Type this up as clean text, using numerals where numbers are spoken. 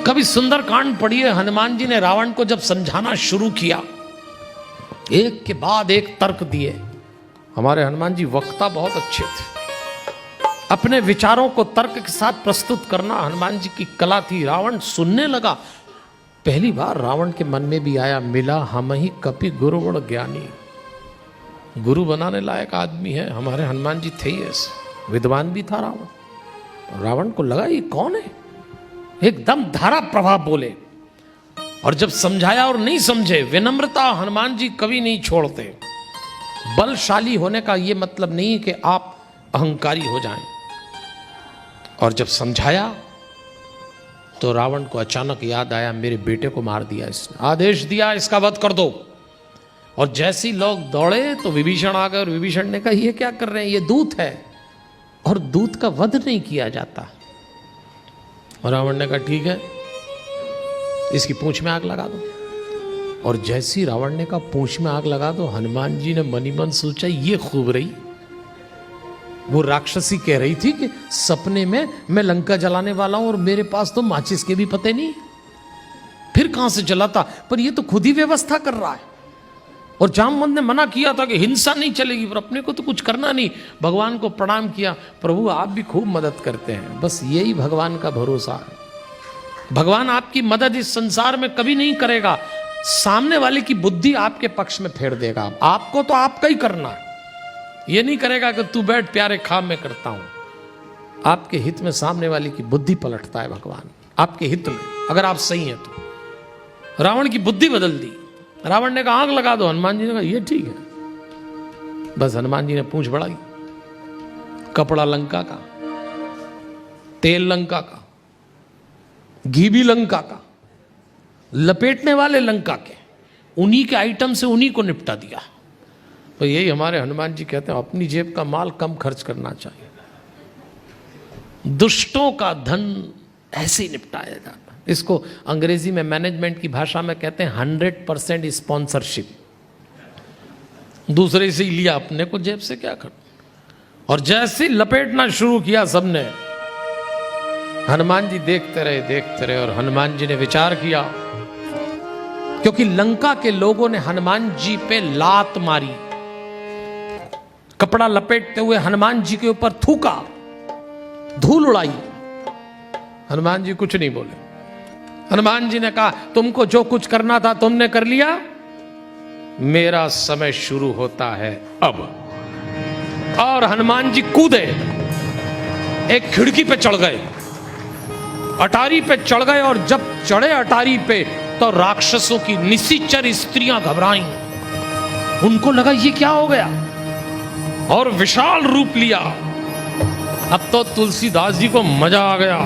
कभी सुंदरकांड पढ़िए, हनुमान जी ने रावण को जब समझाना शुरू किया, एक के बाद एक तर्क दिए। हमारे हनुमान जी वक्ता बहुत अच्छे थे, अपने विचारों को तर्क के साथ प्रस्तुत करना हनुमान जी की कला थी। रावण सुनने लगा। पहली बार रावण के मन में भी आया, मिला हम ही कपि गुरुगुण ज्ञानी। गुरु बनाने लायक आदमी है, हमारे हनुमान जी थे ही ऐसे। विद्वान भी था रावण। रावण को लगा ये कौन है, एकदम धारा प्रभाव बोले। और जब समझाया और नहीं समझे, विनम्रता हनुमान जी कभी नहीं छोड़ते। बलशाली होने का ये मतलब नहीं कि आप अहंकारी हो जाएं। और जब समझाया तो रावण को अचानक याद आया, मेरे बेटे को मार दिया इसने, आदेश दिया इसका वध कर दो। और जैसे ही लोग दौड़े तो विभीषण आ गए, और विभीषण ने कहा ये क्या कर रहे हैं, ये दूत है और दूत का वध नहीं किया जाता। और रावण ने कहा ठीक है, इसकी पूंछ में आग लगा दो। और जैसे ही रावण ने कहा पूंछ में आग लगा दो, हनुमान जी ने मनी मन सोचा ये खूब रही। वो राक्षसी कह रही थी कि सपने में मैं लंका जलाने वाला हूं और मेरे पास तो माचिस के भी पते नहीं, फिर कहां से जलाता, पर ये तो खुद ही व्यवस्था कर रहा है। और जामवंत ने मना किया था कि हिंसा नहीं चलेगी, पर अपने को तो कुछ करना नहीं। भगवान को प्रणाम किया, प्रभु आप भी खूब मदद करते हैं, बस यही भगवान का भरोसा है। भगवान आपकी मदद इस संसार में कभी नहीं करेगा, सामने वाले की बुद्धि आपके पक्ष में फेर देगा। आपको तो आपका ही करना है, ये नहीं करेगा कि तू बैठ प्यारे खा मैं करता हूं। आपके हित में सामने वाले की बुद्धि पलटता है भगवान, आपके हित में, अगर आप सही हैं तो। रावण की बुद्धि बदल दी। रावण ने कहा आग लगा दो, हनुमान जी ने कहा ये ठीक है। बस हनुमान जी ने पूंछ बढ़ाई। कपड़ा लंका का, तेल लंका का, घी भी लंका का, लपेटने वाले लंका के, उन्हीं के आइटम से उन्हीं को निपटा दिया। तो यही हमारे हनुमान जी कहते हैं, अपनी जेब का माल कम खर्च करना चाहिए। दुष्टों का धन ऐसे ही निपटाया जाता। इसको अंग्रेजी में मैनेजमेंट की भाषा में कहते हैं 100% स्पॉन्सरशिप। दूसरे से ही लिया, अपने को जेब से क्या कर। और जैसे लपेटना शुरू किया सबने, हनुमान जी देखते रहे। और हनुमान जी ने विचार किया, क्योंकि लंका के लोगों ने हनुमान जी पे लात मारी, कपड़ा लपेटते हुए हनुमान जी के ऊपर थूका, धूल उड़ाई। हनुमान जी कुछ नहीं बोले। हनुमान जी ने कहा तुमको जो कुछ करना था तुमने कर लिया, मेरा समय शुरू होता है अब। और हनुमान जी कूदे, एक खिड़की पे चढ़ गए, अटारी पे चढ़ गए। और जब चढ़े अटारी पे तो राक्षसों की निशिचर स्त्रियां घबराईं। उनको लगा ये क्या हो गया, और विशाल रूप लिया। अब तो तुलसीदास जी को मजा आ गया।